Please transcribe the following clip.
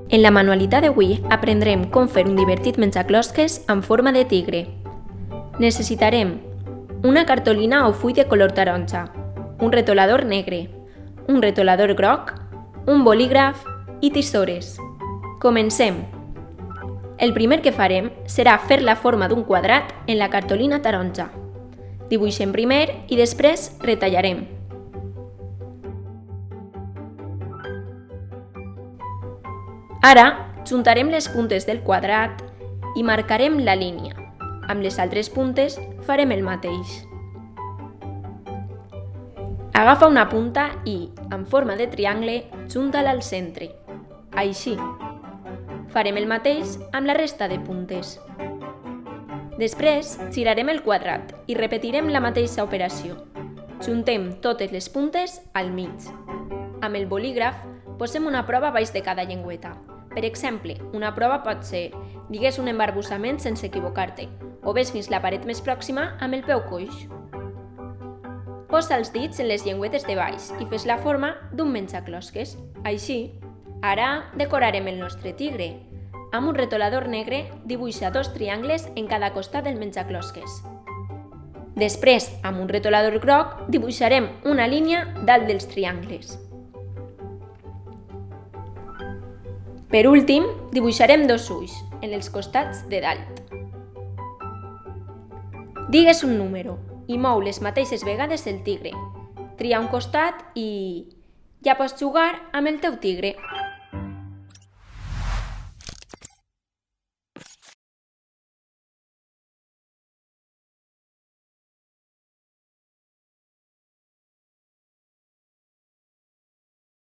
En la manualitat d'avui aprendrem com fer un divertit menjaclosques en forma de tigre. Necessitarem una cartolina o full de color taronja, un retolador negre, un retolador groc, un bolígraf i tisores. Comencem! El primer que farem serà fer la forma d'un quadrat en la cartolina taronja. Dibuixem primer i després retallarem. Ara, juntarem les puntes del quadrat i marcarem la línia. Amb les altres puntes farem el mateix. Agafa una punta i, en forma de triangle, junta-la al centre. Així. Farem el mateix amb la resta de puntes. Després, girarem el quadrat i repetirem la mateixa operació. Juntem totes les puntes al mig. Amb el bolígraf, posem una prova baix de cada llengüeta. Per exemple, una prova pot ser: digues un embarbussament sense equivocar-te, o ves fins la paret més pròxima amb el peu coix. Posa els dits en les llengüetes de baix i fes la forma d'un menjaclosques. Així, ara decorarem el nostre tigre. Amb un retolador negre, dibuixa 2 triangles en cada costat del menjaclosques. Després, amb un retolador groc, dibuixarem una línia dalt dels triangles. Per últim, dibuixarem 2 ulls en els costats de dalt. Digues un número i mou les mateixes vegades el tigre. Tria un costat i ja pots jugar amb el teu tigre.